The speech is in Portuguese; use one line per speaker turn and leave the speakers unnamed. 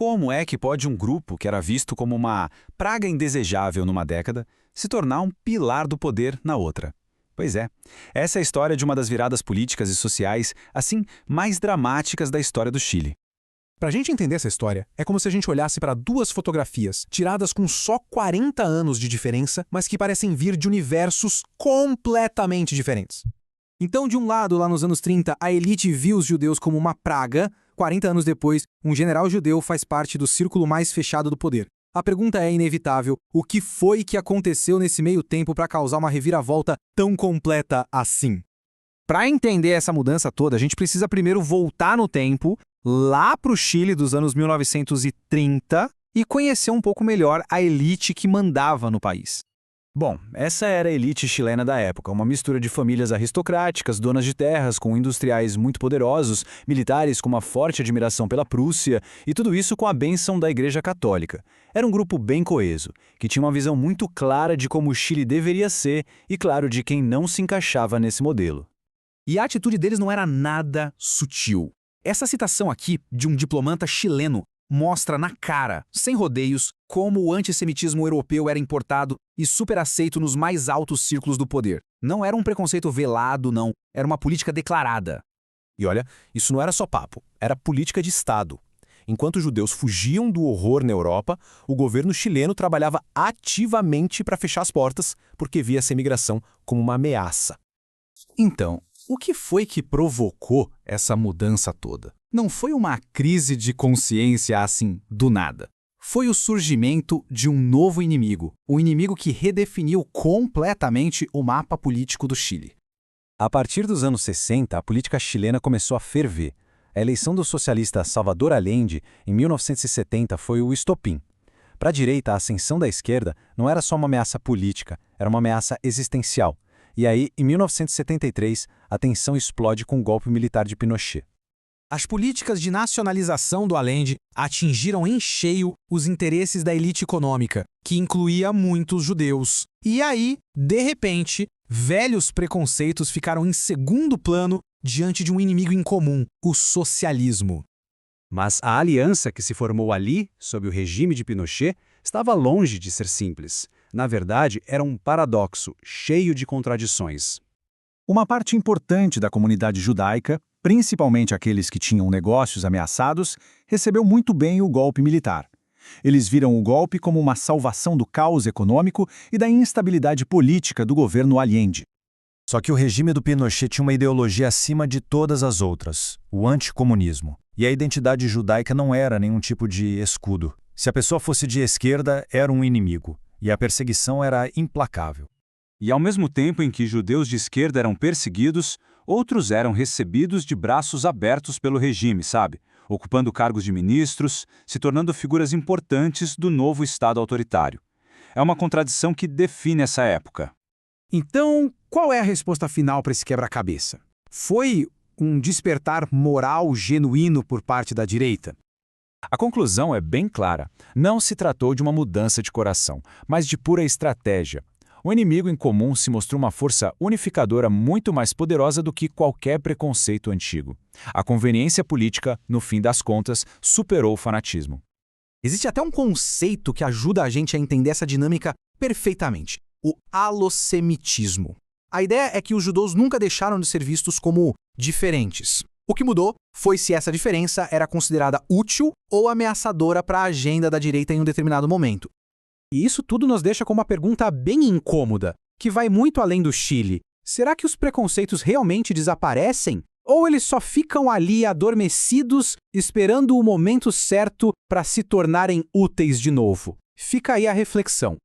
Como é que pode um grupo que era visto como uma praga indesejável numa década se tornar um pilar do poder na outra? Pois é, essa é a história de uma das viradas políticas e sociais, assim, mais dramáticas da história do Chile.
Para a gente entender essa história, é como se a gente olhasse para duas fotografias, tiradas com só 40 anos de diferença, mas que parecem vir de universos completamente diferentes. Então, de um lado, lá nos anos 30, a elite viu os judeus como uma praga. 40 anos depois, um general judeu faz parte do círculo mais fechado do poder. A pergunta é inevitável: o que foi que aconteceu nesse meio tempo para causar uma reviravolta tão completa assim? Para entender essa mudança toda, a gente precisa primeiro voltar no tempo, lá para o Chile dos anos 1930, e conhecer um pouco melhor a elite que mandava no país.
Bom, essa era a elite chilena da época, uma mistura de famílias aristocráticas, donas de terras, com industriais muito poderosos, militares com uma forte admiração pela Prússia, e tudo isso com a bênção da Igreja Católica. Era um grupo bem coeso, que tinha uma visão muito clara de como o Chile deveria ser e, claro, de quem não se encaixava nesse modelo.
E a atitude deles não era nada sutil. Essa citação aqui, de um diplomata chileno, mostra na cara, sem rodeios, como o antissemitismo europeu era importado e super aceito nos mais altos círculos do poder. Não era um preconceito velado, não. Era uma política declarada.
E olha, isso não era só papo, era política de Estado. Enquanto os judeus fugiam do horror na Europa, o governo chileno trabalhava ativamente para fechar as portas, porque via essa imigração como uma ameaça.
Então, o que foi que provocou essa mudança toda? Não foi uma crise de consciência assim, do nada. Foi o surgimento de um novo inimigo, um inimigo que redefiniu completamente o mapa político do Chile.
A partir dos anos 60, a política chilena começou a ferver. A eleição do socialista Salvador Allende, em 1970, foi o estopim. Para a direita, a ascensão da esquerda não era só uma ameaça política, era uma ameaça existencial. E aí, em 1973, a tensão explode com o golpe militar de Pinochet.
As políticas de nacionalização do Allende atingiram em cheio os interesses da elite econômica, que incluía muitos judeus. E aí, de repente, velhos preconceitos ficaram em segundo plano diante de um inimigo em comum, o socialismo.
Mas a aliança que se formou ali, sob o regime de Pinochet, estava longe de ser simples. Na verdade, era um paradoxo, cheio de contradições. Uma parte importante da comunidade judaica, principalmente aqueles que tinham negócios ameaçados, recebeu muito bem o golpe militar. Eles viram o golpe como uma salvação do caos econômico e da instabilidade política do governo Allende. Só que o regime do Pinochet tinha uma ideologia acima de todas as outras, o anticomunismo. E a identidade judaica não era nenhum tipo de escudo. Se a pessoa fosse de esquerda, era um inimigo, e a perseguição era implacável. E ao mesmo tempo em que judeus de esquerda eram perseguidos, outros eram recebidos de braços abertos pelo regime, sabe? Ocupando cargos de ministros, se tornando figuras importantes do novo Estado autoritário. É uma contradição que define essa época.
Então, qual é a resposta final para esse quebra-cabeça? Foi um despertar moral genuíno por parte da direita?
A conclusão é bem clara. Não se tratou de uma mudança de coração, mas de pura estratégia. O inimigo em comum se mostrou uma força unificadora muito mais poderosa do que qualquer preconceito antigo. A conveniência política, no fim das contas, superou o fanatismo.
Existe até um conceito que ajuda a gente a entender essa dinâmica perfeitamente: o alossemitismo. A ideia é que os judeus nunca deixaram de ser vistos como diferentes. O que mudou foi se essa diferença era considerada útil ou ameaçadora para a agenda da direita em um determinado momento. E isso tudo nos deixa com uma pergunta bem incômoda, que vai muito além do Chile. Será que os preconceitos realmente desaparecem? Ou eles só ficam ali adormecidos, esperando o momento certo para se tornarem úteis de novo? Fica aí a reflexão.